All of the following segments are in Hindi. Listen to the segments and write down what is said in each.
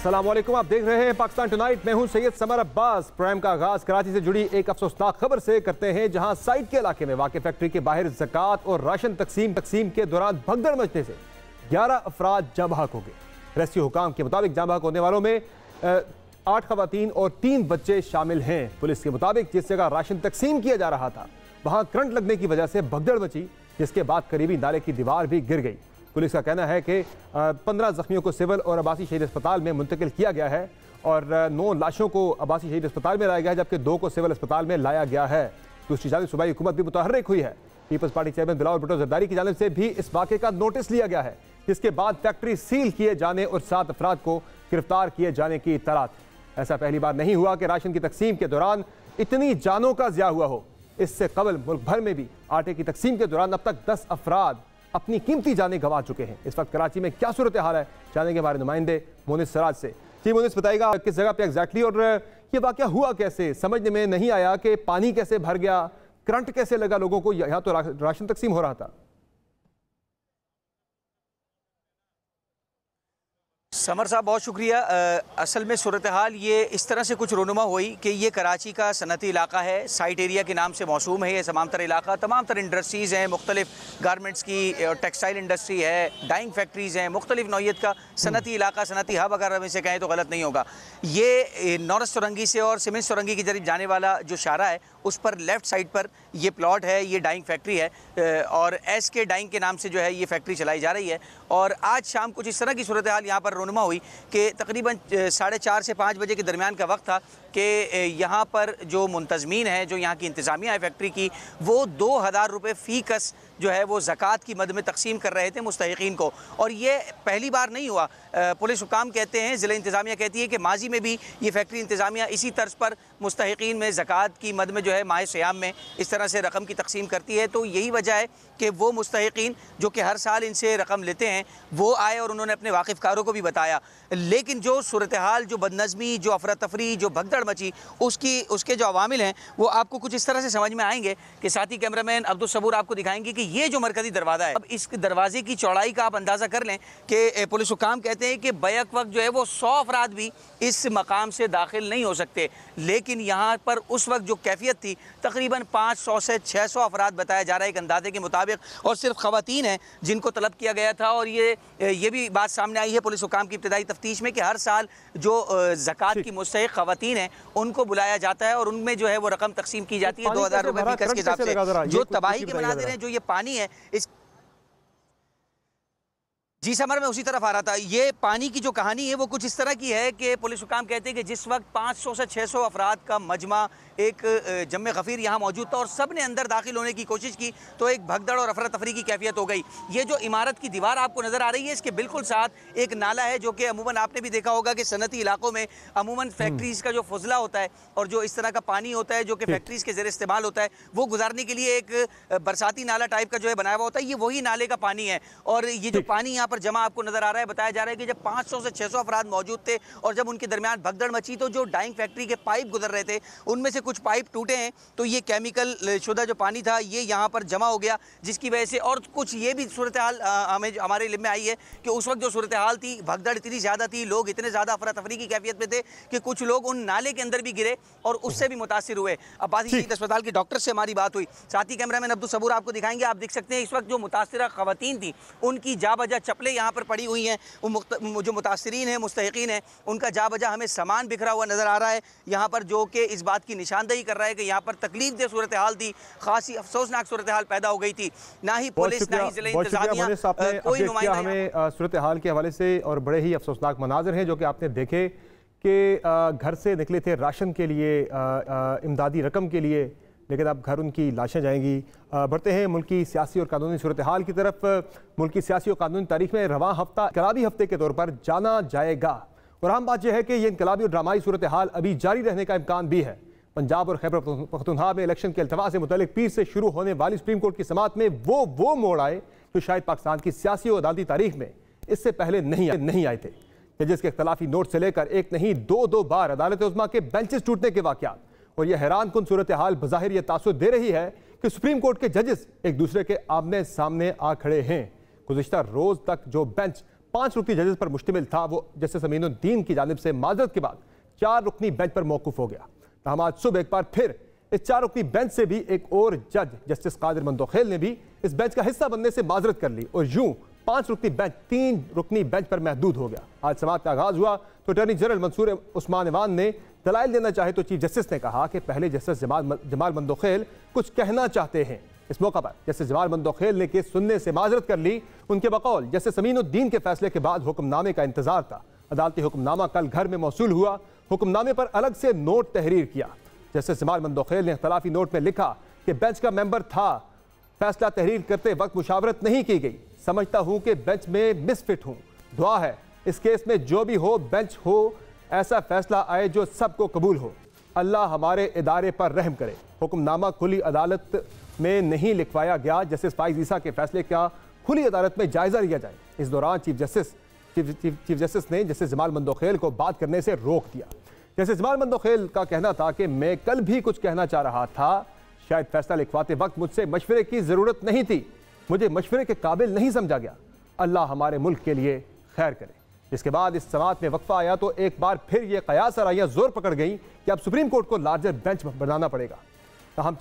अस्सलाम वालेकुम, आप देख रहे हैं पाकिस्तान टुनाइट। मैं हूं सैयद समर अब्बास। प्राइम का आगाज कराची से जुड़ी एक अफसोसनाक खबर से करते हैं, जहां साइट के इलाके में वाक़ फैक्ट्री के बाहर ज़कात और राशन तकसीम के दौरान भगदड़ मचने से 11 अफराद जाँ बहक हो गए। रेस्क्यू हुकाम के मुताबिक जाँ बहक होने वालों में 8 खवातीन और 3 बच्चे शामिल हैं। पुलिस के मुताबिक जिस जगह राशन तकसीम किया जा रहा था वहां करंट लगने की वजह से भगदड़ मची, जिसके बाद करीबी नाले की दीवार भी गिर गई। पुलिस का कहना है कि 15 जख्मियों को सिविल और आबासी शहीद अस्पताल में मुंतकिल किया गया है और 9 लाशों को आबासी शहीद अस्पताल में लाया गया है, जबकि 2 को सिविल अस्पताल में लाया गया है। दूसरी जानिब सूबाई हुकूमत भी मुतहर्रिक हुई है। Peoples Party chairman Bilawal Bhutto Zardari की जानिब से भी इस वाक़े का नोटिस लिया गया है, जिसके बाद फैक्ट्री सील किए जाने और 7 अफराद को गिरफ्तार किए जाने की इत्तला थी। ऐसा पहली बार नहीं हुआ कि राशन की तकसीम के दौरान इतनी जानों का ज़िया हुआ हो। इससे कबल मुल्क भर में भी आटे की तकसीम के दौरान अब तक 10 अफराद अपनी कीमती जानें गंवा चुके हैं। इस वक्त कराची में क्या सूरत हाल है, जानेंगे हमारे नुमाइंदे मोनिस सराज से। जी मोनिस, बताइएगा किस जगह पे एग्जैक्टली और ये वाक़या हुआ कैसे? समझने में नहीं आया कि पानी कैसे भर गया, करंट कैसे लगा लोगों को? यहाँ तो राशन तकसीम हो रहा था। समर साहब बहुत शुक्रिया। असल में सूरत हाल ये इस तरह से कुछ रोनुमा हुई कि ये कराची का सनती इलाका है, साइट एरिया के नाम से मौसूम है। ये तमाम तर इलाका तमाम तर इंडस्ट्रीज़ हैं, मुख्तलिफ गारमेंट्स की टेक्सटाइल इंडस्ट्री है, डाइंग फैक्ट्रीज़ हैं, मुख्तलिफ नौइयत का सनती इलाका, सनती हब अगर हम इसे कहें तो गलत नहीं होगा। ये नौरस सुरंगी से और सीमेंट सुरंगी की जरिए जाने वाला जो शारा है उस पर लेफ़्ट साइड पर ये प्लॉट है, ये डाइंग फैक्ट्री है और SK डाइंग के नाम से जो है ये फैक्ट्री चलाई जा रही है। और आज शाम कुछ इस तरह की सूरत हाल यहाँ पर रोनुमा हुई कि तकरीबन 4:30 से 5 बजे के दरमियान का वक्त था कि यहाँ पर जो मुंतज़मीन है, जो यहाँ की इंतज़ामिया है फैक्ट्री की, वो 2000 रुपये फ़ी कस जो है वो ज़कात की मद में तकसीम कर रहे थे मुस्तहिकीन को। और ये पहली बार नहीं हुआ। पुलिस हुकाम कहते हैं, ज़िला इंतज़ामिया कहती है कि माजी में भी ये फैक्ट्री इंतज़ामिया इसी तर्ज पर मुस्तहिकीन में ज़कात की मद में जो है माह सियाम में इस तरह से रकम की तकसीम करती है। तो यही वजह है कि वो मुस्तहिकीन जो कि हर साल इनसे रकम लेते हैं वो आए और उन्होंने अपने वाकिफ़कारों को भी बताया। लेकिन जो सूरत हाल, जो बदनज़मी, जो अफरा तफरी, जो भगदड़ मची, उसके जो अवामिल हैं वो आपको कुछ इस तरह से समझ में आएंगे कि साथी कैमरामैन अब्दुल सबूर आपको दिखाएंगे कि ये जो मरकज़ी दरवाज़ा है, अब इस दरवाजे की चौड़ाई का आप अंदाज़ा कर लें कि पुलिस हुकाम कहते हैं कि बैक वक्त जो है वो 100 अफराद भी इस मकाम से दाखिल नहीं हो सकते। लेकिन यहाँ पर उस वक्त जो कैफियत थी तकरीबन 500 से 600 अफराद बताया जा रहा है एक अंदाजे के मुताबिक, और सिर्फ ख़वातीन हैं जिनको तलब किया गया था। और ये भी बात सामने आई है पुलिस हुकाम की इब्तिदाई तफ्तीश में कि हर साल जो ज़कात की मुस्तहिक़ ख़वातीन हैं उनको बुलाया जाता है और उनमें जो है वो रकम तकसीम की जाती है 2000 रुपये फ़ी कस के हिसाब से। जो तबाही के मनाज़िर हैं, जो ये पानी है, इस जी समर में उसी तरफ आ रहा था। ये पानी की जो कहानी है वो कुछ इस तरह की है कि पुलिस हुकाम कहते हैं कि जिस वक्त 500 से 600 अफराद का मजमा एक जम्मे गफ़ीर यहाँ मौजूद था और सब ने अंदर दाखिल होने की कोशिश की तो एक भगदड़ और अफरा तफरी की कैफियत हो गई। ये जो इमारत की दीवार आपको नज़र आ रही है, इसके बिल्कुल साथ एक नाला है, जो कि अमूमन आपने भी देखा होगा कि सनती इलाकों में अमूमन फैक्ट्रीज़ का जो फजला होता है और जो इस तरह का पानी होता है जो कि फैक्ट्रीज़ के ज़रिए इस्तेमाल होता है, वो गुजारने के लिए एक बरसाती नाला टाइप का जो है बनाया हुआ होता है। ये वही नाले का पानी है और ये जो पानी यहाँ पर जमा आपको नज़र आ रहा है, बताया जा रहा है कि जब 500 से 600 अफराद मौजूद थे और जब उनके दरमियान भगदड़ मची तो जो डाइंग फैक्ट्री के पाइप गुजर रहे थे उनमें से कुछ पाइप टूटे हैं, तो ये केमिकल शुदा जो पानी था ये यहाँ पर जमा हो गया, जिसकी वजह से और कुछ ये भी सूरत हाल हमारे इल्म में आई है कि उस वक्त जो सूरत हाल थी, भगदड़ इतनी ज़्यादा थी, लोग इतने ज़्यादा अफरा तफरी की कैफियत में थे कि कुछ लोग उन नाले के अंदर भी गिरे और उससे भी मुतासिर हुए। अब्बासी शहीद अस्पताल के डॉक्टर से हमारी बात हुई। साथी कैमरामैन अब्दुल सबूर आपको दिखाएंगे। आप देख सकते हैं इस वक्त जो मुतासिरा ख़वातीन थी उनकी जा बजा चप्पलें यहाँ पर पड़ी हुई हैं। जो मुतासिरीन हैं, मुस्तहिकीन हैं, उनका जा बजा हमें सामान बिखरा हुआ नज़र आ रहा है यहाँ पर, जो कि इस बात की निशानदेही कर रहा है कि यहाँ पर तकलीफ दे सूरत हाल थी, खासी अफसोसनाक सूरत हाल पैदा हो गई थी। ना ही पुलिस ना ही जिला इंतज़ामिया कोई नुमाइंदा हमें सूरत हाल के हवाले से, और बड़े ही अफसोसनाक मनाजिर हैं जो कि आपने देखे कि घर से निकले थे राशन के लिए, इमदादी रकम के लिए, लेकिन अब घर उनकी लाशें जाएंगी। बढ़ते हैं मुल्की सियासी और कानूनी सूरत हाल की तरफ। मुल्की सियासी और कानूनी तारीख में रवां हफ्ता इनकलाबी हफ्ते के तौर पर जाना जाएगा और अहम बात यह है कि यह इनकलाबी और ड्रामाई सूरत हाल अभी जारी रहने का इम्कान भी है। पंजाब और खैबर पख्तूनख्वा में इलेक्शन के अल्तवा से मुतल्लिक पीर से शुरू होने वाली सुप्रीम कोर्ट की समाअत में वो मोड़ आए जो शायद पाकिस्तान की सियासी और अदालती तारीख में इससे पहले नहीं आए थे। जजेस के इख्तलाफी नोट से लेकर एक नहीं दो बार अदालत उज़्मा के बेंचेस टूटने के वाक़यात और यह हैरान कुन सूरत हाल बज़ाहिर यह तासुर दे रही है कि सुप्रीम कोर्ट के जजेस एक दूसरे के आमने सामने आ खड़े हैं। गुज़िश्ता रोज़ तक जो बेंच 5 रुकनी जजेस पर मुश्तमिल था वो जस्टिस अमीनुद्दीन की जानिब से माजरत के बाद 4 रुकनी बेंच पर मौकूफ हो गया। तहम आज सुबह एक बार फिर इस 4 रुकनी बेंच से भी एक और जज जस्टिस कादिर मंदोखेल ने भी इस बेंच का हिस्सा बनने से माजरत कर ली और यूं 5 रुकनी बेंच 3 रुकनी बेंच पर महदूद हो गया। आज समाअत का आगाज हुआ तो अटॉर्नी जनरल मंसूर उस्मान ऐवान ने दलाइल देना चाहे तो चीफ जस्टिस ने कहा कि पहले जस्टिस जमाल मंदोखेल कुछ कहना चाहते हैं। इस मौका पर जस्टिस जमाल मंदोखेल ने केस सुनने से माजरत कर ली। उनके बकौल जस्टिस अमीनुद्दीन के फैसले के बाद हुक्मनामे का इंतजार था। अदालती हुक्मनामा कल घर में मौसूल हुआ। हुक्मनामे पर अलग से नोट तहरीर किया। जस्टिस जमाल मंदोखेल ने इख्तलाफी नोट में लिखा कि बेंच का मेंबर था, फैसला तहरीर करते वक्त मुशावरत नहीं की गई, समझता हूं कि बेंच में मिसफिट हूं। दुआ है इस केस में जो भी हो बेंच हो ऐसा फैसला आए जो सबको कबूल हो। अल्लाह हमारे इदारे पर रहम करे। हुक्मनामा खुली अदालत में नहीं लिखवाया गया। जस्टिस फाइज ईसा के फैसले का खुली अदालत में जायजा लिया जाए। इस दौरान चीफ जस्टिस ने जस्टिस जमाल मंदोखेल को बात करने से रोक दिया। जस्टिस जमाल मंदोखेल का कहना था कि मैं कल भी कुछ कहना चाह रहा था, शायद फैसला लिखवाते वक्त मुझसे मशवरे की जरूरत नहीं थी, मुझे मशवरे के काबिल नहीं समझा गया। अल्लाह हमारे मुल्क के लिए खैर करे। इसके बाद इस समाअत में वक्फा आया तो एक बार फिर ये कयास आराइयां जोर पकड़ गई कि अब सुप्रीम कोर्ट को लार्जर बेंच बनाना पड़ेगा। तहम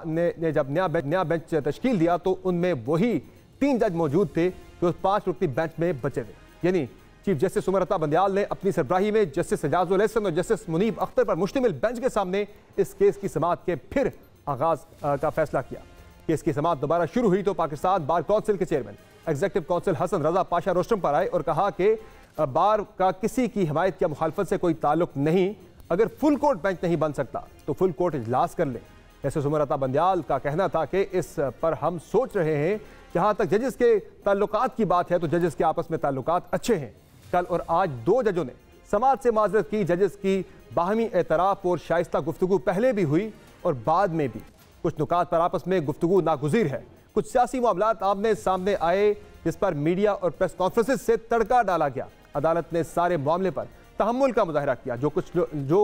ने जब नया बेंच तश्कील दिया तो उनमें वही 3 जज मौजूद थे जो 5 रुकनी बेंच में बचे थे। यानी चीफ जस्टिस उमर अता बंदयाल ने अपनी सरबराही में जस्टिस एजाजुल एहसन और जस्टिस मुनीब अख्तर पर मुश्तमिल बेंच के सामने इस केस की समाअत के फिर आगाज का फैसला किया। केस की समाअत दोबारा शुरू हुई तो पाकिस्तान बार काउंसिल के chairman executive council Hasan Raza Pasha rostrum पर आए और कहा कि बार का किसी की हिमायत या मुखालफत से कोई ताल्लुक नहीं, अगर फुल कोर्ट बेंच नहीं बन सकता तो फुल कोर्ट इजलास कर ले। जस्टिस उमर अता बंदयाल का कहना था कि इस पर हम सोच रहे हैं, जहां तक जजेस के ताल्लुकात की बात है तो जजेस के आपस में ताल्लुकात अच्छे हैं। कल और आज 2 जजों ने समाअत से माजरत की। जजेस की बाहमी एतराफ़ और शाइस्ता गुफ्तगू पहले भी हुई और बाद में भी कुछ नुकात पर आपस में गुफ्तगू नागुज़ीर है। कुछ सियासी मामलात आमने सामने आए जिस पर मीडिया और प्रेस कॉन्फ्रेंसेस से तड़का डाला गया। अदालत ने सारे मामले पर तहम्मुल का मुजाहरा किया। जो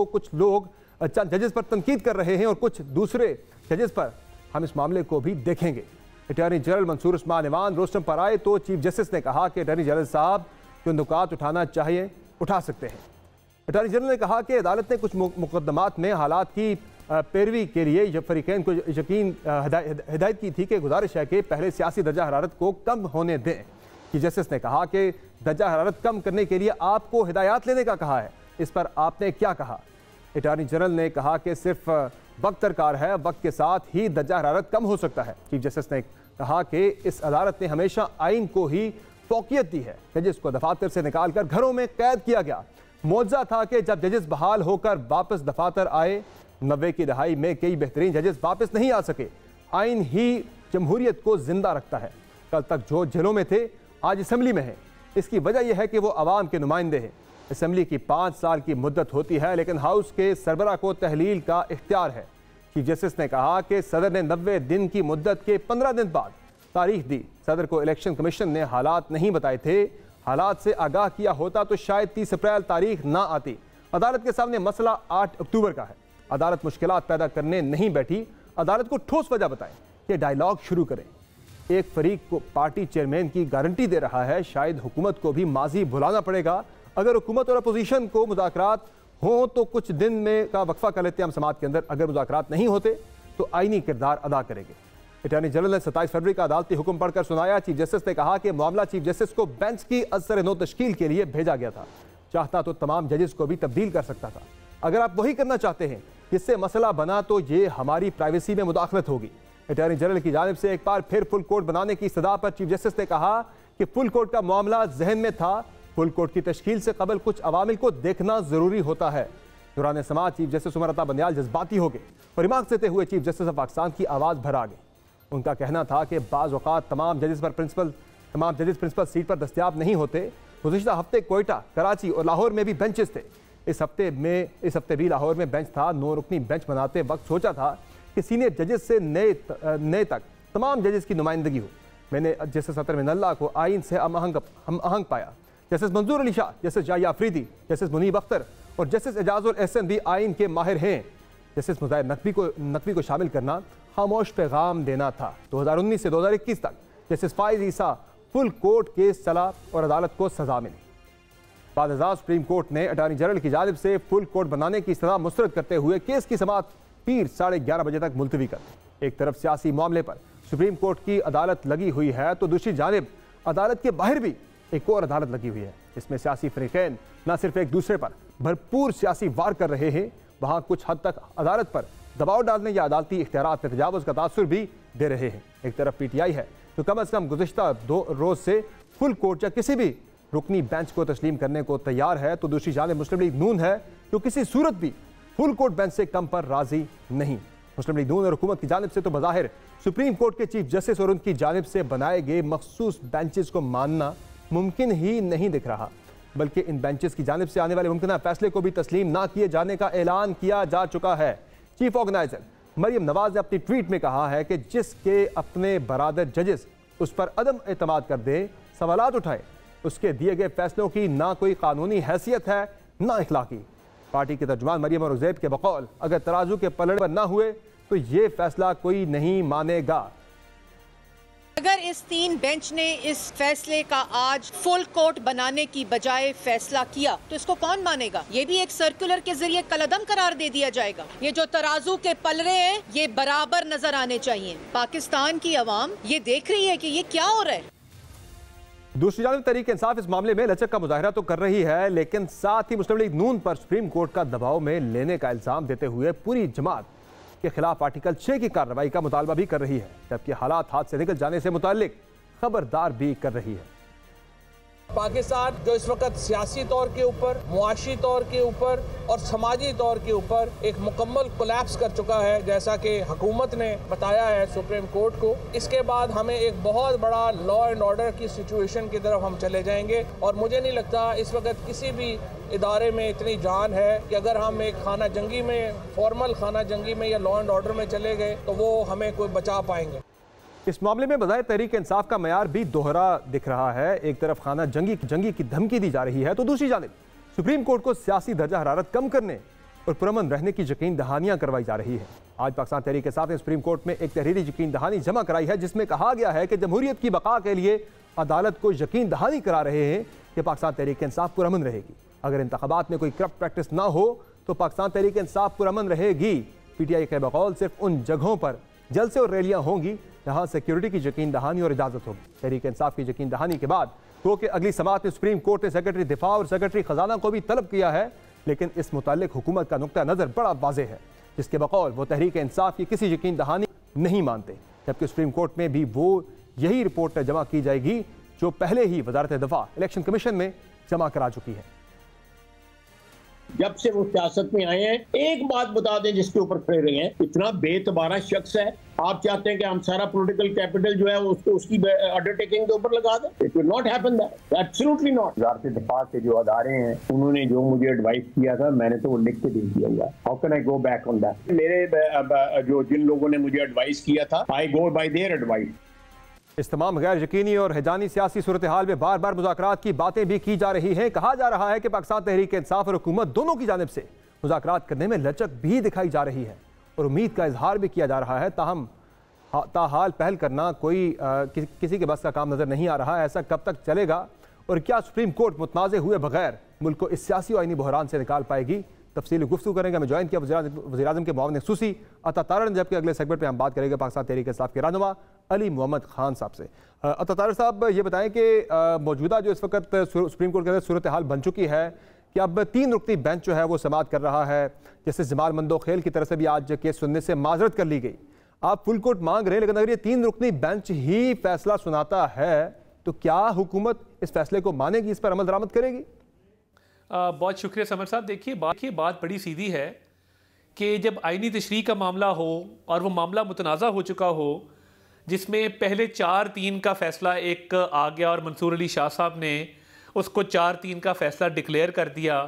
कुछ लोग चंद जजेस पर तनकीद कर रहे हैं और कुछ दूसरे जजेस पर हम इस मामले को भी देखेंगे। Attorney general Mansoor Usman Awan rostrum पर आए तो चीफ जस्टिस ने कहा कि अटॉर्नी जनरल साहब जो नुकात उठाना चाहिए उठा सकते हैं। अटॉर्नी जनरल ने कहा कि अदालत ने कुछ मुकदमात में हालात की पैरवी के लिए फरीकैन को हिदायत की थी कि गुजारिश है कि पहले सियासी दर्जा हरारत को कम होने दें। चीफ जस्टिस ने कहा कि दर्जा हरारत कम करने के लिए आपको हिदायत लेने का कहा है, इस पर आपने क्या कहा? अटॉर्नी जनरल ने कहा कि सिर्फ वक्त दरकार है, वक्त के साथ ही दर्जा हरारत कम हो सकता है। चीफ जस्टिस ने कहा कि इस अदालत ने हमेशा आइन को ही फौकियत दी है। जजेस को दफातर से निकालकर घरों में कैद किया गया। मौजज़ा था कि जब जजेस बहाल होकर वापस दफातर आए। 90 की दहाई में कई बेहतरीन जजेस वापस नहीं आ सके। आइन ही जमहूरियत को जिंदा रखता है। कल तक जो जेलों में थे आज असम्बली में हैं। इसकी वजह यह है कि वो अवाम के नुमाइंदे हैं। असम्बली की 5 साल की मुद्दत होती है, लेकिन हाउस के सरबरा को तहलील का इख्तियार है। चीफ जस्टिस ने कहा कि सदर ने 90 दिन की मुद्दत के 15 दिन बाद तारीख दी। सदर को इलेक्शन कमीशन ने हालात नहीं बताए थे। हालात से आगाह किया होता तो शायद 30 अप्रैल तारीख ना आती। अदालत के सामने मसला 8 अक्टूबर का है। अदालत मुश्किलात पैदा करने नहीं बैठी। अदालत को ठोस वजह बताएं कि डायलॉग शुरू करें। एक फरीक को पार्टी चेयरमैन की गारंटी दे रहा है, शायद हुकूमत को भी माजी भुलाना पड़ेगा। अगर हुकूमत और अपोजिशन को मुज़ाकरात हों तो कुछ दिन में का वक्फा कर लेते हैं हम समाअत के अंदर। अगर मुज़ाकरात नहीं होते तो आईनी किरदार अदा करेंगे। अटॉर्नी जनरल ने 27 फरवरी का अदालती हुक्म पढ़कर सुनाया। चीफ जस्टिस ने कहा कि मामला चीफ जस्टिस को बेंच की असर नो तश्कील के लिए भेजा गया था। चाहता तो तमाम जजेस को भी तब्दील कर सकता था। अगर आप वही करना चाहते हैं जिससे मसला बना तो ये हमारी प्राइवेसी में मुदाखलत होगी। अटॉर्नी जनरल की जानिब से एक बार फिर फुल कोर्ट बनाने की सदा पर चीफ जस्टिस ने कहा कि फुल कोर्ट का मामला जहन में था। फुल कोर्ट की तश्कील से कबल कुछ अवामिल को देखना जरूरी होता है। दौरान समाअत चीफ जस्टिस उमर अता बंदयाल जज्बाती हो गए और रिमार्क देते हुए चीफ जस्टिस ऑफ पाकिस्तान की आवाज़ भरा गई। उनका कहना था कि बाज़ औक़ात तमाम जजेस प्रिंसिपल सीट पर दस्तयाब नहीं होते। गुज़िश्ता हफ्ते कोयटा, कराची और लाहौर में भी बेंचेस थे। इस हफ्ते भी लाहौर में बेंच था। 9 रुकनी बेंच बनाते वक्त सोचा था कि सीनियर जजेस से नए तक तमाम जजेस की नुमाइंदगी हो। मैंने जस्टिस अतर मिनल्ला को आइन से हम आहंग पाया। जस्टिस मंजूर अली शाह, जस्टिस जाहिया अफरीदी, जस्टिस मुनीब अख्तर और जस्टिस एजाजुल एहसन भी आइन के माहिर हैं। जस्टिस मुज़ाहिर नकवी को शामिल करना खामोश पैगाम देना था। 2019 से 2021 तक जस्टिस फाइज ईसा फुल कोर्ट केस चला और अदालत को सजा मिली। बाद अज़ां सुप्रीम कोर्ट ने अटॉर्नी जनरल की जानिब से फुल कोर्ट बनाने की सजा मुस्तरद करते हुए केस की समाअत पीर 11:30 बजे तक मुलतवी कर दी। एक तरफ सियासी मामले पर सुप्रीम कोर्ट की अदालत लगी हुई है तो दूसरी जानिब अदालत के बाहर भी एक और अदालत लगी हुई है। इसमें सियासी फरीकैन न सिर्फ एक दूसरे पर भरपूर सियासी वार कर रहे हैं, वहाँ कुछ हद तक अदालत पर दबाव डालने या अदालती इख्तियारात में तजावुज़ का तासुर भी दे रहे हैं। एक तरफ PTI है जो कम अज़ कम गुज़िश्ता 2 रोज़ से फुल कोर्ट या किसी भी रुकनी बेंच को तस्लीम करने को तैयार है, तो दूसरी जानिब मुस्लिम लीग नून है जो किसी सूरत भी फुल कोर्ट बेंच से कम पर राजी नहीं। मुस्लिम लीग नून और हुकूमत की जानिब से तो बज़ाहिर सुप्रीम कोर्ट के चीफ जस्टिस और उनकी जानिब से बनाए गए मखसूस बेंचेस को मानना मुमकिन ही नहीं दिख रहा, बल्कि इन बेंचेस की जानिब से आने वाले मुमकिन फैसले को भी तस्लीम ना किए जाने का ऐलान किया जा चुका है। चीफ ऑर्गेनाइजर मरियम नवाज ने अपनी ट्वीट में कहा है कि जिसके अपने बरादर जजेस उस पर अदम एतमाद कर दे, सवालात उठाए, उसके दिए गए फैसलों की ना कोई कानूनी हैसियत है ना इखलाकी। पार्टी के तर्जुमान मरियम और उज़ैब के बकौल अगर तराजू के पलड़े पर ना हुए तो ये फैसला कोई नहीं मानेगा। अगर इस 3 बेंच ने इस फैसले का आज फुल कोर्ट बनाने की बजाय फैसला किया तो इसको कौन मानेगा? ये भी एक सर्कुलर के जरिए कलअदम करार दे दिया जाएगा। ये जो तराजू के पलड़े हैं ये बराबर नजर आने चाहिए। पाकिस्तान की अवाम ये देख रही है कि ये क्या हो रहा है। दूसरी जानिब तहरीक इंसाफ इस मामले में लचक का मुजाहरा तो कर रही है, लेकिन साथ ही मुस्लिम लीग नून पर सुप्रीम कोर्ट का दबाव में लेने का इल्जाम देते हुए पूरी जमात के खिलाफ आर्टिकल 6 की कार्रवाई का मुतालबा भी कर रही है, जबकि हालात हाथ से निकल जाने से मुताल्लिक खबरदार भी कर रही है। पाकिस्तान जो इस वक्त सियासी तौर के ऊपर, मुआशी तौर के ऊपर और समाजी तौर के ऊपर एक मुकम्मल कोलैप्स कर चुका है, जैसा कि हुकूमत ने बताया है सुप्रीम कोर्ट को। इसके बाद हमें एक बहुत बड़ा लॉ एंड ऑर्डर की सिचुएशन की तरफ हम चले जाएंगे और मुझे नहीं लगता इस वक्त किसी भी इदारे में इतनी जान है कि अगर हम एक खाना जंगी में, फॉर्मल खाना जंगी में या लॉ एंड ऑर्डर में चले गए तो वो हमें कोई बचा पाएंगे। इस मामले में बजाय तहरीक इंसाफ का मयार भी दोहरा दिख रहा है। एक तरफ खाना जंगी की धमकी दी जा रही है तो दूसरी जानिब सुप्रीम कोर्ट को सियासी दर्जा हरारत कम करने और पुरअमन रहने की यकीन दहानियां करवाई जा रही है। आज पाकिस्तान तहरीक इंसाफ ने सुप्रीम कोर्ट में एक तहरीरी यकीन दहानी जमा कराई है, जिसमें कहा गया है कि जमहूरियत की बका के लिए अदालत को यकीन दहानी करा रहे हैं कि पाकिस्तान तहरीक इंसाफ पुरअमन रहेगी। अगर इंतखाबात में कोई करप्ट प्रैक्टिस ना हो तो पाकिस्तान तहरीक इंसाफ पुरअमन रहेगी। PTI के बकौल सिर्फ उन जगहों पर जलसे और रैलियां होंगी जहां सिक्योरिटी की यकीन दहानी और इजाजत होगी। तहरीक इंसाफ की यकीन दहानी के बाद तो कि अगली समाअत में सुप्रीम कोर्ट ने सेक्रेटरी दिफा और सेक्रेटरी खजाना को भी तलब किया है, लेकिन इस मुताल्लिक हुकूमत का नुक्ता नजर बड़ा वाज़ेह है, जिसके बकौल वो तहरीक इंसाफ की किसी यकीन दहानी नहीं मानते, जबकि सुप्रीम कोर्ट में भी वो यही रिपोर्ट जमा की जाएगी जो पहले ही वजारत दफा इलेक्शन कमीशन में जमा करा चुकी है। जब से वो सियासत में आए हैं, एक बात बता दें जिसके ऊपर खड़े रहे हैं, इतना बेतबारा शख्स है। आप चाहते हैं कि हम सारा पॉलिटिकल कैपिटल जो है उसको उसकी अंडरटेकिंग के ऊपर लगा दें? It will not happen that, absolutely not. वजारत दफा के जो अदारे हैं उन्होंने जो मुझे एडवाइस किया था मैंने तो वो लिख के दे दिया हुआ है। How can I go back on that? मेरे जो जिन लोगों ने मुझे एडवाइस किया था, आई गो बाय देयर एडवाइस। इस तमाम गैर यकीनी और हैजानी सियासी सूरत हाल में बार बार मुज़ाकरात की बातें भी की जा रही हैं। कहा जा रहा है कि पाकिस्तान तहरीक इंसाफ और हुकूमत दोनों की जानिब से मुज़ाकरात करने में लचक भी दिखाई जा रही है और उम्मीद का इजहार भी किया जा रहा है। ताहम ताहाल पहल करना किसी के बस का काम नजर नहीं आ रहा है। ऐसा कब तक चलेगा और क्या सुप्रीम कोर्ट मुतनाज़े हुए बगैर मुल्क को इस सियासी और आईनी बहरान से निकाल पाएगी? तफसीली गुफ्तगू करेंगे। हमें ज्वाइन किया वज़ीर-ए-आज़म के मुआविन ख़ुसूसी अता तारड़ ने, जबकि अगले सेगमेंट में हम बात करेंगे पाकिस्तान तहरीक इंसाफ के रहनुमा अली मोहम्मद खान साहब से। अता तारड़ साहब, ये बताएं कि मौजूदा जो इस वक्त सुप्रीम कोर्ट के अंदर सूरत हाल बन चुकी है कि अब 3 रुकनी बेंच जो है वो समाअत कर रहा है, जैसे जमाल मंदोखेल की तरफ से भी आज केस सुनने से माजरत कर ली गई। आप फुल कोर्ट मांग रहे हैं, लेकिन अगर ये 3 रुकनी बेंच ही फैसला सुनाता है तो क्या हुकूमत इस फैसले को मानेगी, इस पर अमल दरामद करेगी? बहुत शुक्रिया समर साहब। देखिए बात बड़ी सीधी है कि जब आईनी तशरीह का मामला हो और वो मामला मुतनाज़ा हो चुका हो, जिसमें पहले 4-3 का फ़ैसला एक आ गया और मंसूर अली शाह साहब ने उसको 4-3 का फ़ैसला डिक्लेयर कर दिया,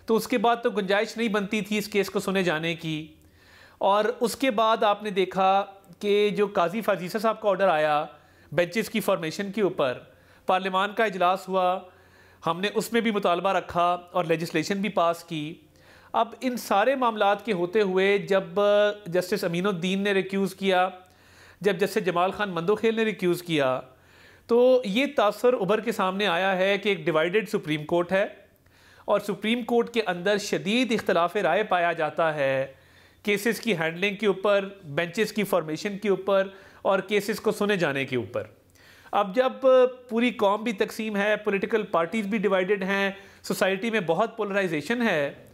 तो उसके बाद तो गुंजाइश नहीं बनती थी इस केस को सुने जाने की। और उसके बाद आपने देखा कि जो काजी फाजीसा साहब का ऑर्डर आया बेंचेस की फॉर्मेशन के ऊपर, पार्लियामान का इजलास हुआ, हमने उसमें भी मुतालबा रखा और लेजिस्लेशन भी पास की। अब इन सारे मामलात के होते हुए जब जस्टिस अमीनुद्दीन ने रिक्यूज़ किया, जब जस्टिस जमाल खान मंदोखेल ने रिक्यूज़ किया, तो ये तासर उभर के सामने आया है कि एक डिवाइडेड सुप्रीम कोर्ट है और सुप्रीम कोर्ट के अंदर शदीद इख्तलाफ राय पाया जाता है केसेस की हैंडलिंग के ऊपर, बेंचेस की फॉर्मेशन के ऊपर और केसेस को सुने जाने के ऊपर। अब जब पूरी कौम भी तकसीम है, पॉलिटिकल पार्टीज भी डिवाइडेड हैं, सोसाइटी में बहुत पोलराइजेशन है,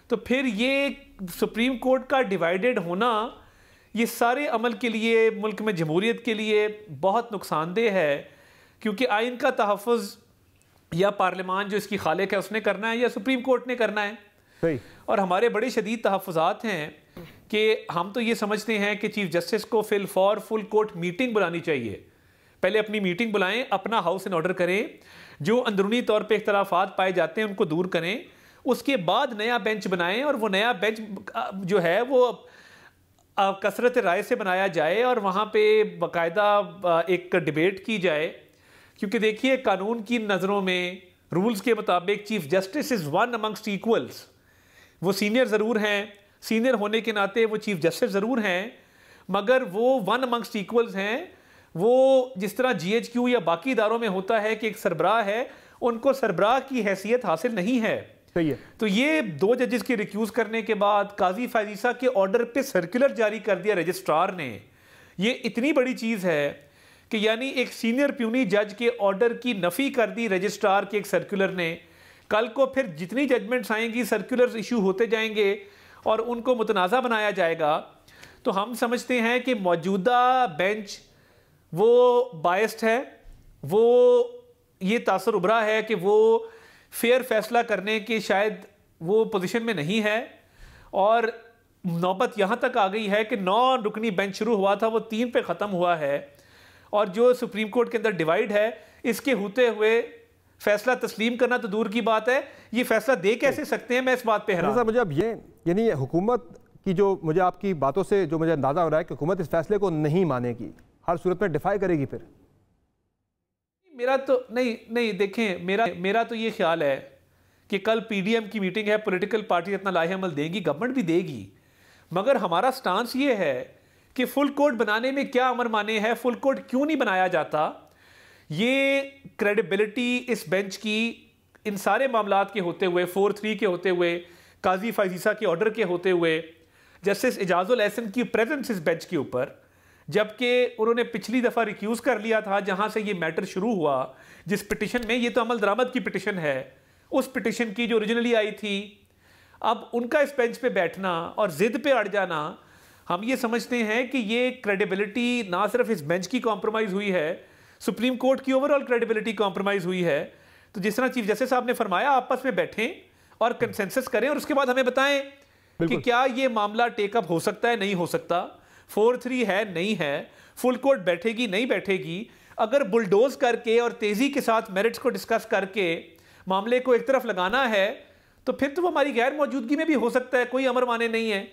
तो फिर ये सुप्रीम कोर्ट का डिवाइडेड होना ये सारे अमल के लिए, मुल्क में जमहूरियत के लिए बहुत नुकसानदेह है, क्योंकि आइन का तहफ़्फ़ुज़ या पार्लियामान जो इसकी खालिक है उसने करना है या सुप्रीम कोर्ट ने करना है। सही। और हमारे बड़े शदीद तहफ़्फ़ुज़ात हैं कि हम तो ये समझते हैं कि चीफ जस्टिस को फुल कोर्ट मीटिंग बुलानी चाहिए। पहले अपनी मीटिंग बुलाएं, अपना हाउस इन ऑर्डर करें, जो अंदरूनी तौर पे इख्तलाफात पाए जाते हैं उनको दूर करें, उसके बाद नया बेंच बनाएं और वो नया बेंच जो है वो कसरत राय से बनाया जाए और वहाँ पे बाकायदा एक डिबेट की जाए। क्योंकि देखिए, कानून की नज़रों में, रूल्स के मुताबिक chief justice is one amongst equals. वो सीनियर ज़रूर हैं, सीनियर होने के नाते वो चीफ जस्टिस ज़रूर हैं, मगर वो वन अमंगस्ट इक्वल्स हैं। वो जिस तरह GHQ या बाकी इदारों में होता है कि एक सरबराह है, उनको सरबराह की हैसियत हासिल नहीं है। सही है। तो ये 2 जजेस के रिक्यूज़ करने के बाद काजी फायजीसा के ऑर्डर पे सर्कुलर जारी कर दिया रजिस्ट्रार ने। ये इतनी बड़ी चीज़ है कि यानी एक सीनियर प्यूनी जज के ऑर्डर की नफ़ी कर दी रजिस्ट्रार के एक सर्कुलर ने। कल को फिर जितनी जजमेंट्स आएंगी, सर्कुलर्स इशू होते जाएंगे और उनको मुतनाज़ा बनाया जाएगा। तो हम समझते हैं कि मौजूदा बेंच वो बायस्ड है, वो ये तासर उभरा है कि वो फेयर फैसला करने के शायद वो पोजीशन में नहीं है। और नौबत यहाँ तक आ गई है कि 9 रुकनी बेंच शुरू हुआ था, वो 3 पे ख़त्म हुआ है। और जो सुप्रीम कोर्ट के अंदर डिवाइड है, इसके होते हुए फैसला तस्लीम करना तो दूर की बात है, ये फैसला दे कैसे सकते हैं, मैं इस बात पे हैरान हूं। मुझे अब ये यानी हुकूमत की जो, मुझे आपकी बातों से जो मुझे अंदाजा हो रहा है कि हुकूमत इस फैसले को नहीं मानेगी, हर सूरत में डिफाई करेगी। फिर मेरा तो नहीं देखें, मेरा तो ये ख्याल है कि कल PDM की मीटिंग है, पॉलिटिकल पार्टी अपना लाहेअमल देगी, गवर्नमेंट भी देगी, मगर हमारा स्टांस ये है कि फुल कोर्ट बनाने में क्या अमर माने है, फुल कोर्ट क्यों नहीं बनाया जाता। ये क्रेडिबिलिटी इस बेंच की इन सारे मामलात के होते हुए, 4-3 के होते हुए, काजी फायजीसा के ऑर्डर के होते हुए, जस्टिस इजाजुल एहसन की प्रेजेंस इस बेंच के ऊपर, जबकि उन्होंने पिछली दफ़ा रिक्यूज़ कर लिया था जहां से ये मैटर शुरू हुआ, जिस पिटिशन में, ये तो अमल दरामद की पिटिशन है, उस पिटिशन की जो ओरिजिनली आई थी, अब उनका इस बेंच पे बैठना और जिद पे अड़ जाना, हम ये समझते हैं कि ये क्रेडिबिलिटी ना सिर्फ इस बेंच की कॉम्प्रोमाइज़ हुई है, सुप्रीम कोर्ट की ओवरऑल क्रेडिबिलिटी कॉम्प्रोमाइज़ हुई है। तो जिस तरह चीफ जस्टिस साहब ने फरमाया, आपस में बैठें और कंसेंसस करें और उसके बाद हमें बताएं कि क्या ये मामला टेकअप हो सकता है, नहीं हो सकता, 4-3 है, नहीं है, फुल कोर्ट बैठेगी, नहीं बैठेगी। अगर बुलडोज करके और तेज़ी के साथ मेरिट्स को डिस्कस करके मामले को एक तरफ लगाना है, तो फिर तो वो हमारी गैर मौजूदगी में भी हो सकता है, कोई अमर माने नहीं है।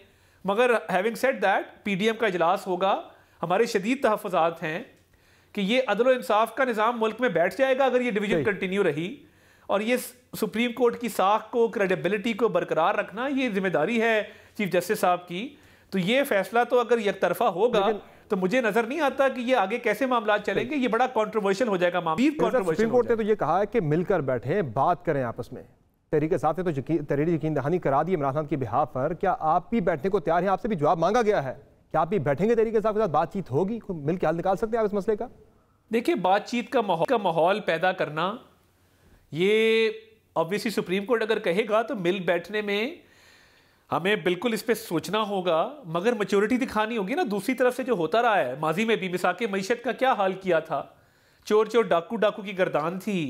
मगर हैविंग सेड दैट, PDM का इजलास होगा, हमारे शदीद तहफ़्फ़ुज़ात हैं कि ये अदल इंसाफ का निज़ाम मुल्क में बैठ जाएगा अगर ये डिवीजन कंटिन्यू रही। और ये सुप्रीम कोर्ट की साख को, क्रेडिबिलिटी को बरकरार रखना, ये जिम्मेदारी है चीफ जस्टिस साहब की। तो ये फैसला तो अगर एक तरफा होगा तो मुझे नजर नहीं आता कि ये आगे कैसे मामला चलेंगे, ये बड़ा कंट्रोवर्शियल हो जाएगा मामला। सुप्रीम कोर्ट ने तो ये कहा है कि मिलकर बैठें, बात करें आपस में। तहरीक इंसाफ ने तो तहरीर यकीन दहानी करा दी इमरान खान के बिहाफ पर। क्या आप भी बैठने को तैयार हैं? आपसे भी जवाब मांगा गया है, क्या आप भी बैठेंगे तहरीक इंसाफ के साथ, बातचीत होगी, मिल के हल निकाल सकते हैं आप इस मसले का? देखिए, बातचीत का माहौल पैदा करना, ये ऑब्वियसली सुप्रीम कोर्ट अगर कहेगा तो मिल बैठने में हमें बिल्कुल इस पे सोचना होगा, मगर मैच्योरिटी दिखानी होगी ना। दूसरी तरफ से जो होता रहा है, माजी में भी मिसाके मईशत का क्या हाल किया था, चोर चोर डाकू डाकू की गर्दान थी,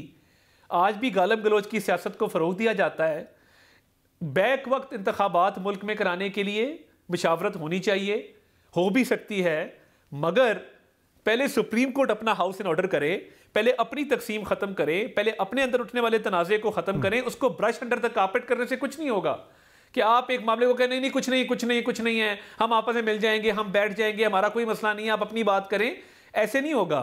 आज भी गालम गलोच की सियासत को फ़रोग दिया जाता है। बैक वक्त इंतखाबात मुल्क में कराने के लिए मुशावरत होनी चाहिए, हो भी सकती है, मगर पहले सुप्रीम कोर्ट अपना हाउस इन ऑर्डर करे, पहले अपनी तकसीम ख़त्म करे, पहले अपने अंदर उठने वाले तनाज़े को ख़त्म करें। उसको ब्रश अंडर द कारपेट करने से कुछ नहीं होगा कि आप एक मामले को कहें नहीं कुछ नहीं है, हम आपस में मिल जाएंगे, हम बैठ जाएंगे, हमारा कोई मसला नहीं है, आप अपनी बात करें। ऐसे नहीं होगा।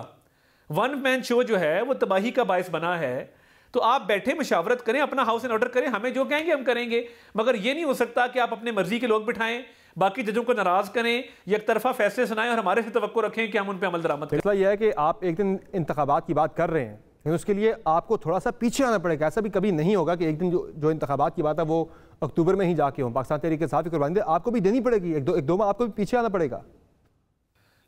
वन मैन शो जो है वो तबाही का बायस बना है। तो आप बैठे मशावरत करें, अपना हाउस एंड ऑर्डर करें, हमें जो कहेंगे हम करेंगे, मगर ये नहीं हो सकता कि आप अपने मर्जी के लोग बिठाएं, बाकी जजों को नाराज करें, एक तरफा फैसले सुनाएं और हमारे से तवक्को रखें कि हम उन पर अमल दरामद करें। फैसला यह है कि आप एक दिन इंतखाबात की बात कर रहे हैं, लेकिन उसके लिए आपको थोड़ा सा पीछे आना पड़ेगा। ऐसा भी कभी नहीं होगा कि एक दिन जो इंतखाबात की बात है वो अक्टूबर में ही जाके हो। पाकिस्तान तहरीक इंसाफ की कुर्बानी आपको भी देनी पड़ेगी, एक दो माह आपको भी पीछे आना पड़ेगा।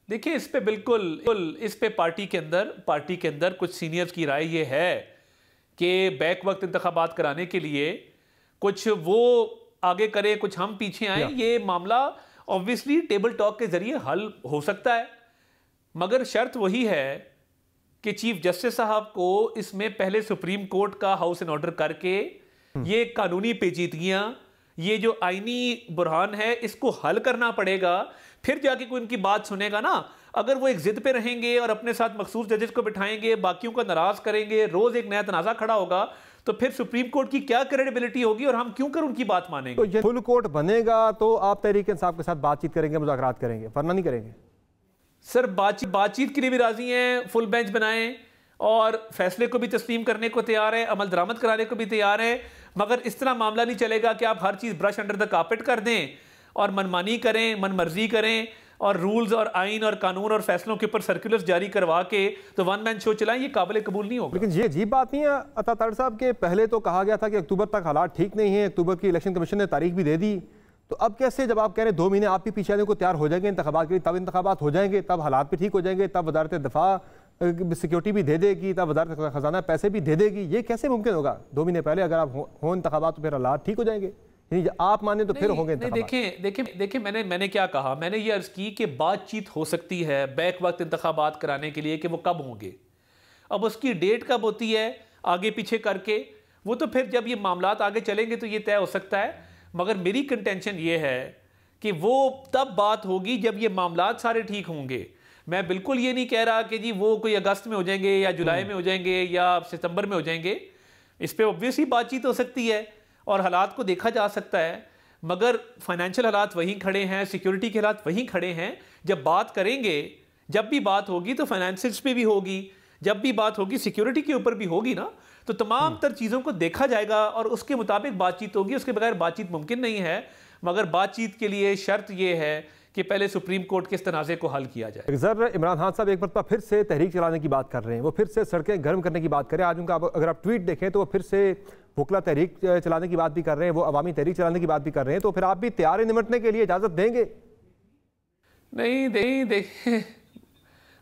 देखिए, इस पे बिल्कुल इस पे पार्टी के अंदर कुछ सीनियर्स की राय ये है कि बैक वक्त इंतखाबात कराने के लिए कुछ वो आगे करे, कुछ हम पीछे आए। ये मामला ऑब्वियसली टेबल टॉक के जरिए हल हो सकता है, मगर शर्त वही है कि चीफ जस्टिस साहब को इसमें पहले सुप्रीम कोर्ट का हाउस एंड ऑर्डर करके ये कानूनी पेचीदगियां, ये जो आईनी बुरहान है, इसको हल करना पड़ेगा। फिर जाके कोई उनकी बात सुनेगा ना। अगर वो एक जिद पे रहेंगे और अपने साथ मखसूस जजेस को बिठाएंगे, बाकियों को नाराज करेंगे, रोज एक नया तनाजा खड़ा होगा, तो फिर सुप्रीम कोर्ट की क्या क्रेडिबिलिटी होगी और हम क्यों कर उनकी बात मानेंगे। तो ये फुल कोर्ट बनेगा तो आप तहरीक इंसाफ के साथ बातचीत करेंगे, मुज़ाकरात करेंगे, वरना नहीं करेंगे? सर, बातचीत के लिए भी राजी हैं, फुल बेंच बनाएं और फैसले को भी तस्लीम करने को तैयार है, अमल दरामद कराने को भी तैयार है, मगर इस तरह मामला नहीं चलेगा कि आप हर चीज़ ब्रश अंडर द कारपेट कर दें और मनमानी करें, मनमर्जी करें और रूल्स और आइन और कानून और फैसलों के ऊपर सर्कुलर्स जारी करवा के तो वन मैन शो चलाएं। ये काबिल कबूल नहीं होगा। लेकिन ये अजीब बात नहीं है अता ताड़ साहब के पहले तो कहा गया था कि अक्टूबर तक हालात ठीक नहीं है, अक्टूबर की इलेक्शन कमीशन ने तारीख भी दे दी, तो अब कैसे जब आप कह रहे हैं 2 महीने आप भी पीछे आने को तैयार हो जाएंगे इंतखाबात के लिए, तब इंतखाबात हो जाएंगे, तब हालात भी ठीक हो जाएंगे, तब वजारत दफा सिक्योरिटी भी दे देगी, तब वजारत खजाना पैसे भी दे देगी, ये कैसे मुमकिन होगा? 2 महीने पहले अगर आप हो इंतखाबात तो फिर हालात ठीक हो जाएंगे, आप माने तो फिर होंगे। देखिए मैंने क्या कहा, मैंने ये अर्ज की कि बातचीत हो सकती है बैक वक्त इंतखाबात कराने के लिए कि वो कब होंगे। अब उसकी डेट कब होती है आगे पीछे करके, वो तो फिर जब ये मामलात आगे चलेंगे तो ये तय हो सकता है, मगर मेरी कंटेंशन ये है कि वो तब बात होगी जब ये मामलात सारे ठीक होंगे। मैं बिल्कुल ये नहीं कह रहा कि जी वो कोई अगस्त में हो जाएंगे या जुलाई में हो जाएंगे या सितंबर में हो जाएंगे। इस पर ऑब्वियसली बातचीत हो सकती है और हालात को देखा जा सकता है, मगर फाइनेंशियल हालात वहीं खड़े हैं, सिक्योरिटी के हालात वहीं खड़े हैं। जब बात करेंगे, जब भी बात होगी तो फाइनेंशियल्स पे भी होगी, जब भी बात होगी सिक्योरिटी के ऊपर भी होगी ना, तो तमाम तर चीज़ों को देखा जाएगा और उसके मुताबिक बातचीत होगी। उसके बगैर बातचीत मुमकिन नहीं है, मगर बातचीत के लिए शर्त यह है कि पहले सुप्रीम कोर्ट के इस तनाज़े को हल किया जाए। सर, इमरान खान साहब एक मरतबा फिर से तहरीक चलाने की बात कर रहे हैं, वो फिर से सड़कें गर्म करने की बात करें। आज उनका अगर आप ट्वीट देखें तो वो फिर से वकला तहरीक चलाने की बात भी कर रहे हैं, वो अवामी तहरीक चलाने की बात भी कर रहे हैं, तो फिर आप भी तैयार है निमटने के लिए, इजाज़त देंगे? नहीं देखिए,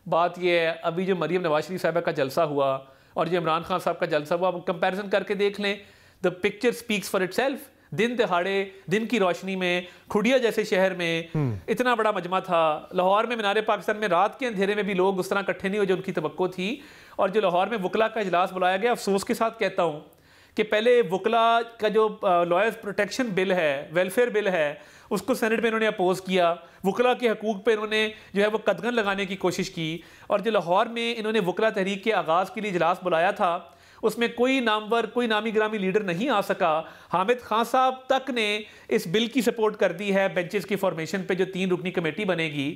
बात यह है, अभी जो मरीम नवाज शरीफ साहबा का जलसा हुआ और जो इमरान खान साहब का जलसा हुआ, कंपैरिजन करके देख लें, the picture speaks for itself. दिन दहाड़े, दिन की रोशनी में, खुडिया जैसे शहर में इतना बड़ा मजमा था। लाहौर में मीनार पाकिस्तान में रात के अंधेरे में भी लोग उस तरह इकट्ठे नहीं हुए जो उनकी तवक्को थी। और जो लाहौर में वकला का इजलास बुलाया गया, अफसोस के साथ कहता हूँ कि पहले वकला का जो लॉयर्स प्रोटेक्शन बिल है, वेलफेयर बिल है, उसको सेनेट में इन्होंने अपोज किया। वकला के हकूक़ पे इन्होंने जो है वो कदगन लगाने की कोशिश की। और जो लाहौर में इन्होंने वकला तहरीक के आगाज़ के लिए इजलास बुलाया था, उसमें कोई नामवर, कोई नामी ग्रामी लीडर नहीं आ सका। हामिद खान साहब तक ने इस बिल की सपोर्ट कर दी है बेंचेस की फॉर्मेशन पे जो 3 रुकनी कमेटी बनेगी।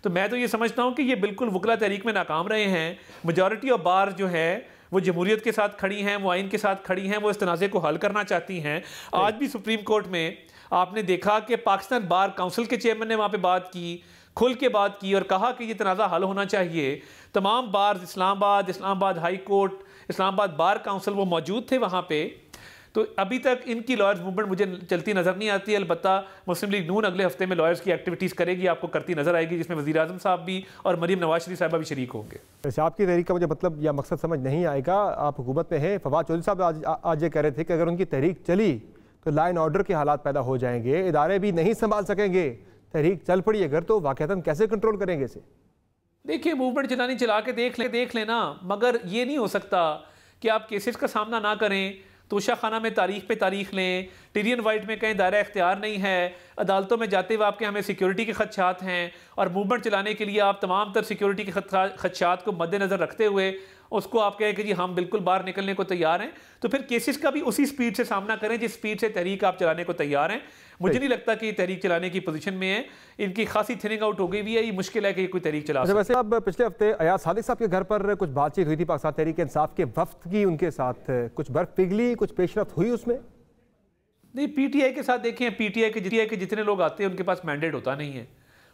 तो मैं तो ये समझता हूँ कि ये बिल्कुल वकला तहरीक में नाकाम रहे हैं। मेजॉरिटी ऑफ बार जो है वो जमहूरियत के साथ खड़ी हैं, वो आइन के साथ खड़ी हैं, वो इस तनाज़े को हल करना चाहती हैं। आज भी सुप्रीम कोर्ट में आपने देखा कि पाकिस्तान बार काउंसिल के चेयरमैन ने वहाँ पे बात की, खुल के बात की और कहा कि ये तनाज़ा हल होना चाहिए। तमाम bar Islamabad high court, Islamabad bar council वो मौजूद थे वहाँ पे। तो अभी तक इनकी लॉयर्स मूवमेंट मुझे चलती नज़र नहीं आती। अलबत्ता मुस्लिम लीग नून अगले हफ्ते में लॉयर्स की एक्टिविटीज़ करेगी, आपको करती नज़र आएगी, जिसमें वज़ीर आज़म साहब भी और मरीम नवाज शरीफ साहबा भी शरीक होंगे। वैसे आपकी तहरीक का मुझे मतलब या मकसद समझ नहीं आएगा। आप हुकूमत में हैं, फवाद चौधरी साहब आज ये कह रहे थे कि अगर उनकी तहरीक चली तो लॉ एंड ऑर्डर के हालात पैदा हो जाएंगे, इदारे भी नहीं संभाल सकेंगे। तहरीक चल पड़ी अगर तो वाक़तन कैसे कंट्रोल करेंगे इसे? देखिए, मूवमेंट चला के देख लेना, मगर ये नहीं हो सकता कि आप केसेस का सामना ना करें, तोशा खाना में तारीख पे तारीख लें, टिरियन वाइट में कहीं दायरा इख्तियार नहीं है, अदालतों में जाते हुए आपके हमें सिक्योरिटी के खदशात हैं और मूवमेंट चलाने के लिए आप तमाम तर सिक्योरिटी के खदशात को मद्देनज़र रखते हुए उसको आप कहें कि जी हम बिल्कुल बाहर निकलने को तैयार हैं, तो फिर केसेस का भी उसी स्पीड से सामना करें जिस स्पीड से तहरीक आप चलाने को तैयार हैं। मुझे नहीं लगता कि तहरीक चलाने की पोजीशन में है, इनकी खासी थिनिंग आउट हो गई भी है, ये मुश्किल है कि कोई तहरीक चला सके। वैसे अब पिछले हफ्ते अयाज सादिक साहब के घर पर कुछ बातचीत हुई थी पाकिस्तान तहरीक इंसाफ के वफ्द की, उनके साथ कुछ बर्फ पिघली, कुछ पेशरफ्त हुई उसमें? नहीं, पीटीआई के साथ देखें, पीटीआई के जितने लोग आते हैं उनके पास मैंडेट होता नहीं है।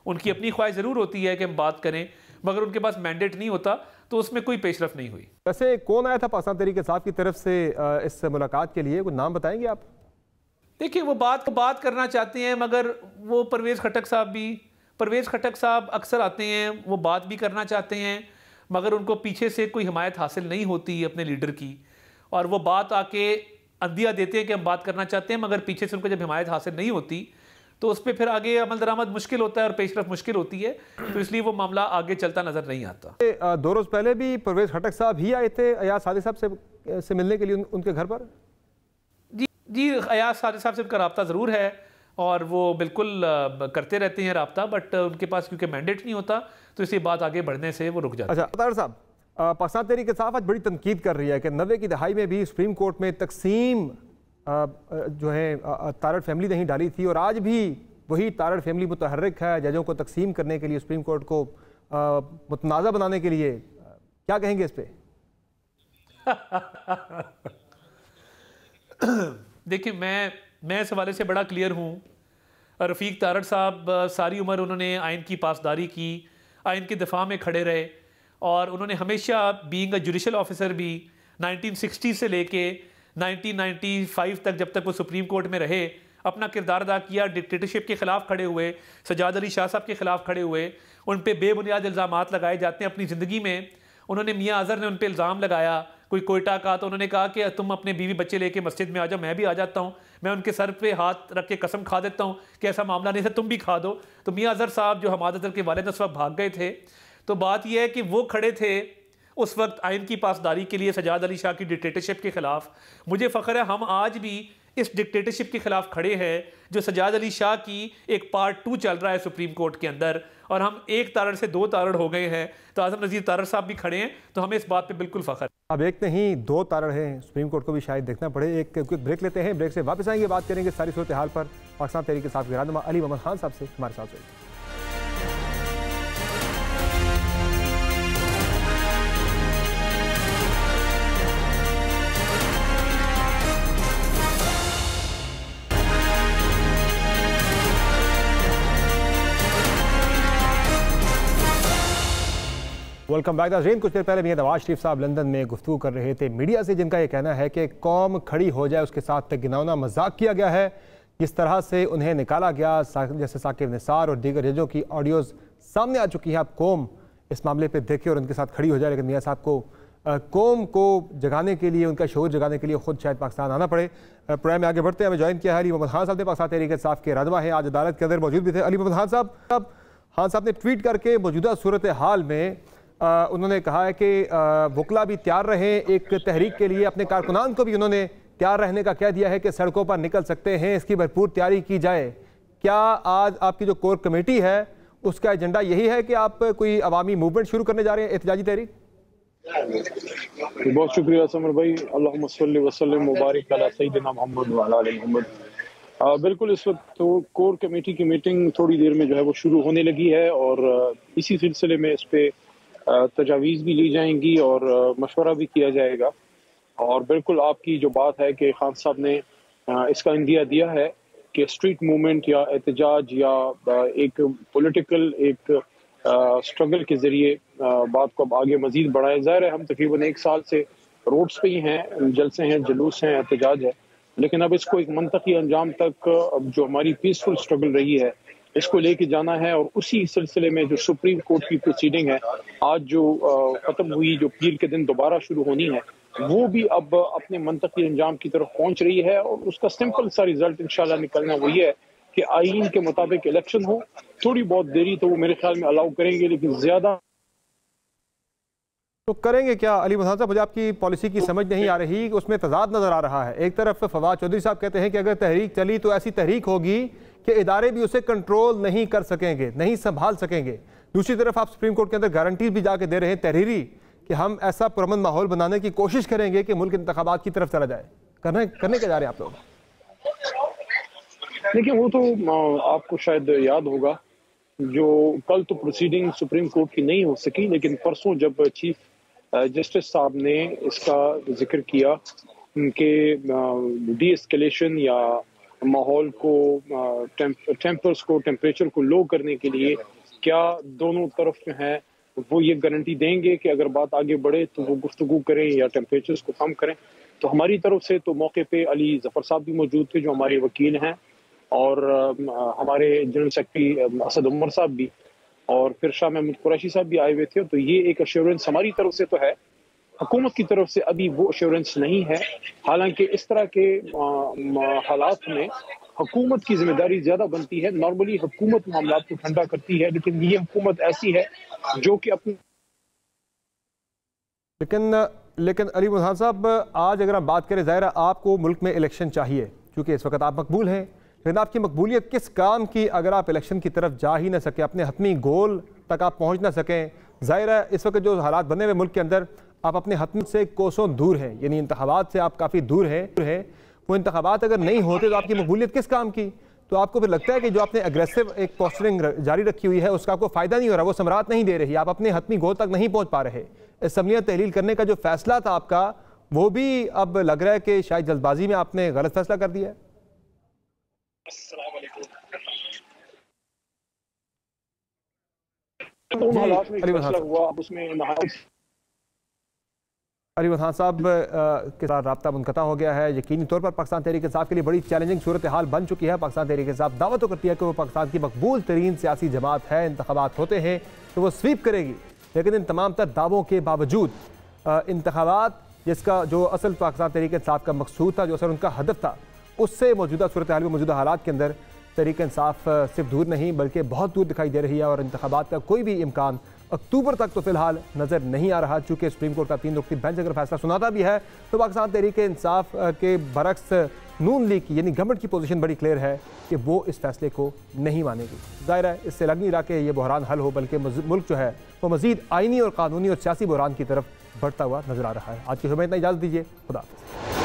उनकी अपनी ख्वाहिश ज़रूर होती है कि हम बात करें, मगर उनके पास मैंडेट नहीं होता, तो उसमें कोई पेशरफ नहीं हुई। वैसे कौन आया था पाकिस्तान तहरीक इंसाफ की तरफ से इस मुलाकात के लिए, कुछ नाम बताएंगे आप? देखिए, वो बात करना चाहते हैं, मगर वो परवेज़ खट्टक साहब अक्सर आते हैं, वो बात भी करना चाहते हैं, मगर उनको पीछे से कोई हिमायत हासिल नहीं होती अपने लीडर की, और वो बात आके अंदिया देते हैं कि हम बात करना चाहते हैं, मगर पीछे से उनको जब हिमायत हासिल नहीं होती तो उस पर फिर आगे अमल दरामद मुश्किल होता है और पेशरफ मुश्किल होती है, तो इसलिए वो मामला आगे चलता नजर नहीं आता। 2 रोज पहले भी परवेज़ खट्टक साहब ही आए थे अयाज सादिक साहब से मिलने के लिए उनके घर पर? जी, अयाज सादिक साहब से उनका रब्ता ज़रूर है और वो बिल्कुल करते रहते हैं रब्ता, बट उनके पास क्योंकि मैंडेट नहीं होता तो इसी बात आगे बढ़ने से वो रुक जाता है। अच्छा तारड़ साहब, पाकिस्तान तहरीक इंसाफ आज बड़ी तनकीद कर रही है कि 90 की दहाई में भी सुप्रीम कोर्ट में तकसीम जो है तारड़ फैमिली नहीं डाली थी, और आज भी वही तारड़ फैमिली मुतहर्रिक है जजों को तकसीम करने के लिए, सुप्रीम कोर्ट को मुतनाज़ा बनाने के लिए। क्या कहेंगे इस पे? देखिए, मैं इस हवाले से बड़ा क्लियर हूँ। रफ़ीक तारड़ साहब सारी उम्र उन्होंने आइन की पासदारी की, आइन के दफा में खड़े रहे, और उन्होंने हमेशा बीइंग अ जुडिशल ऑफिसर भी 1960 से लेके 1995 तक, जब तक वो सुप्रीम कोर्ट में रहे, अपना किरदार अदा किया। डिक्टेटरशिप के खिलाफ खड़े हुए, सजाद अली शाह साहब के खिलाफ खड़े हुए, उन पे बेबुनियाद इल्ज़ामात लगाए जाते हैं अपनी ज़िंदगी में। उन्होंने मियाँ अज़हर ने उन पे इल्ज़ाम लगाया कोई कोयटा का, तो उन्होंने कहा कि तुम अपने बीवी बच्चे लेके मस्जिद में आ जाओ, मैं भी आ जाता हूँ, मैं उनके सर पे हाथ रख के कसम खा देता हूँ कि ऐसा मामला नहीं था, तुम भी खा दो। तो मियाँ अज़हर साहब जो हमाद अज़हर के वालिद उस वक्त भाग गए थे, तो बात यह है कि वो खड़े थे उस वक्त आइन की पासदारी के लिए सजाद अली शाह की डिक्टेटरशिप के खिलाफ। मुझे फ़ख्र है हम आज भी इस डिक्टेटरशिप के खिलाफ खड़े हैं जो सजाद अली शाह की एक पार्ट 2 चल रहा है सुप्रीम कोर्ट के अंदर, और हम एक तारड़ से 2 तारड़ हो गए हैं। तो आज़म नज़ीर तारड़ साहब भी खड़े हैं, तो हमें इस बात पे बिल्कुल फ़ख्र है। अब एक नहीं 2 तारड़ हैं, सुप्रीम कोर्ट को भी शायद देखना पड़े। एक क्विक ब्रेक लेते हैं, ब्रेक से वापस आएंगे, बात करेंगे सारी सूरत हाल पर। पाकिस्तान तहरीक इंसाफ के रहनुमा अली मोहम्मद खान साहब से हमारे साथ रहिए। वेलकम बैक नाज़रीन। कुछ देर पहले मियां नवाज शरीफ साहब लंदन में गुफ्तगू कर रहे थे मीडिया से, जिनका ये कहना है कि कौम खड़ी हो जाए उसके साथ घिनौना मजाक किया गया है। जिस तरह से उन्हें निकाला गया, जैसे साकिब निसार और दीगर जजों की ऑडियोज़ सामने आ चुकी हैं। आप कौम इस मामले पर देखें और उनके साथ खड़ी हो जाए, लेकिन मियाँ साहब को कौम को जगाने के लिए, उनका शऊर जगाने के लिए खुद शायद पाकिस्तान आना पड़े। प्रोग्राम में आगे बढ़ते हैं। हमें ज्वाइन किया है अली मोहम्मद खान साहब ने, पाकिस्तान तहरीक इंसाफ के रहनुमा हैं, आज अदालत के अंदर मौजूद भी थे। अली मोहम्मद खान साहब ने ट्वीट करके मौजूदा सूरत हाल में उन्होंने कहा है कि वकला भी तैयार रहें एक तहरीक के लिए, अपने कारकुनान को भी उन्होंने तैयार रहने का कह दिया है कि सड़कों पर निकल सकते हैं, इसकी भरपूर तैयारी की जाए। क्या आज आपकी जो कोर कमेटी है उसका एजेंडा यही है कि आप कोई अवामी मूवमेंट शुरू करने जा रहे हैं, एहतजाजी तहरीक? बहुत शुक्रिया समर भाई, अल्लाहुम्मा सल्ली व सल्लिम मुबारक अला सय्यिदिना मुहम्मद व अला आलि मुहम्मद। बिल्कुल, इस वक्त तो कोर कमेटी की मीटिंग थोड़ी देर में जो है वो शुरू होने लगी है, और इसी सिलसिले में इस पे तजावीज़ भी ली जाएंगी और मशवरा भी किया जाएगा। और बिल्कुल आपकी जो बात है कि खान साहब ने इसका इंदिया दिया है कि स्ट्रीट मूवमेंट या एहतजाज या एक पॉलिटिकल एक स्ट्रगल के ज़रिए बात को अब आगे मज़ीद बढ़ाया। ज़ाहिर है हम तकरीबन 1 साल से रोड्स पे ही हैं, जलसे हैं, जुलूस हैं, एहतजाज है, लेकिन अब इसको एक मंतकी अंजाम तक अब जो हमारी पीसफुल स्ट्रगल रही है इसको लेके जाना है। और उसी सिलसिले में जो सुप्रीम कोर्ट की प्रोसीडिंग है आज जो खत्म हुई, जो पीर के दिन दोबारा शुरू होनी है, वो भी अब अपने मंतकी अंजाम की तरफ पहुंच रही है। और उसका सिंपल सा रिजल्ट इंशाल्लाह निकलना वही है कि आईन के मुताबिक इलेक्शन हो। थोड़ी बहुत देरी तो वो मेरे ख्याल में अलाउ करेंगे, लेकिन ज्यादा तो करेंगे क्या? अली मोहम्मद साहब, मुझे आपकी पॉलिसी की समझ नहीं आ रही, उसमें तजाद नजर आ रहा है। एक तरफ फवाद चौधरी साहब कहते हैं कि अगर तहरीक चली तो ऐसी तहरीक होगी कि इदारे भी उसे कंट्रोल नहीं कर सकेंगे, नहीं संभाल सकेंगे। दूसरी तरफ आप सुप्रीम कोर्ट के अंदर गारंटी भी जाके दे रहे हैं तहरीरी कि हम ऐसा पुरअमन माहौल बनाने की कोशिश करेंगे कि मुल्क इंतखाबात की तरफ चला जाए? करने के जा रहे हैं आप लोग? देखिए, वो तो आपको शायद याद होगा, जो कल तो प्रोसीडिंग सुप्रीम कोर्ट की नहीं हो सकी, लेकिन परसों जब चीफ जस्टिस साहब ने इसका जिक्र किया कि डी एस्केलेशन या माहौल को टेम्परेचर को लो करने के लिए क्या दोनों तरफ जो है वो ये गारंटी देंगे कि अगर बात आगे बढ़े तो वो गुफ्तगू करें या टेम्परेचर्स को कम करें। तो हमारी तरफ से तो मौके पे अली जफर साहब भी मौजूद थे जो हमारे वकील हैं, और हमारे जनरल सेक्रेटरी असद उमर साहब भी, और फिर शाह महमूद कुरैशी साहब भी आए हुए थे। तो ये एक अश्योरेंस हमारी तरफ से तो है, हुकूमत की तरफ से अभी वो अश्योरेंस नहीं है। हालांकि इस तरह के हालात में हुकूमत की जिम्मेदारी ज्यादा बनती है। नॉर्मली हुकूमत मामला को ठंडा करती है, लेकिन ये हुकूमत ऐसी है जो कि अपनी लेकिन अली बुरहान साहब, आज अगर हम बात करें, ज़ाहिर है आपको मुल्क में इलेक्शन चाहिए क्योंकि इस वक्त आप मकबूल हैं, लेकिन आपकी मकबूलियत किस काम की अगर आप इलेक्शन की तरफ जा ही ना सकें, अपने हतमी गोल तक आप पहुँच ना सकें? ज़ाहिर है इस वक्त जो हालात बने हुए मुल्क के अंदर, आप अपने हतमी से कोसों दूर हैं, यानी इंतखाबात से आप काफ़ी दूर हैं। वो इंतखाबात अगर नहीं होते तो आपकी मकबूलियत किस काम की? तो आपको फिर लगता है कि जो आपने अग्रेसिव एक पोस्टरिंग जारी रखी हुई है उसका आपको फ़ायदा नहीं हो रहा, वो समरात नहीं दे रही, आप अपने हतमी गोल तक नहीं पहुँच पा रहे। असम्बलियाँ तहलील करने का जो फैसला था आपका, वो भी अब लग रहा है कि शायद जल्दबाजी में आपने गलत फैसला कर दिया है। अली खान साहब के साथ रब्ता मुनक़ता हो गया है। यकीनी तौर पर पाकिस्तान तहरीक इंसाफ के लिए बड़ी चैलेंजिंग सूरत हाल बन चुकी है। पाकिस्तान तहरीक इंसाफ दावा तो करती है कि वो पाकिस्तान की मकबूल तरीन सियासी जमात है, इंतखाबात होते हैं तो वो स्वीप करेगी, लेकिन इन तमाम तर दावों के बावजूद इंतखाबात, जिसका जो असल पाकिस्तान तहरीक इंसाफ का मकसूद था, जो असल उनका हदफ था, उससे मौजूदा सूरत हाल में, मौजूदा हालात के अंदर तहरीक इंसाफ सिर्फ दूर नहीं बल्कि बहुत दूर दिखाई दे रही है। और इंतखाबात का कोई भी इम्कान अक्टूबर तक तो फिलहाल नज़र नहीं आ रहा। चूँकि सुप्रीम कोर्ट का 3 रुकनी बेंच अगर फैसला सुनाता भी है तो पाकिस्तान तहरीक इंसाफ के बरक्स नून लीग की यानी गवर्नमेंट की पोजीशन बड़ी क्लियर है कि वो इस फैसले को नहीं मानेगी। ज़ाहिर है इससे लग नहीं रहा कि ये बहरान हल हो, बल्कि मुल्क जो है वो मज़ीद आइनी और कानूनी और सियासी बहरान की तरफ बढ़ता हुआ नजर आ रहा है। आज की खबर में इतना, इजाज़त दीजिए, खुदा हाफ़िज़।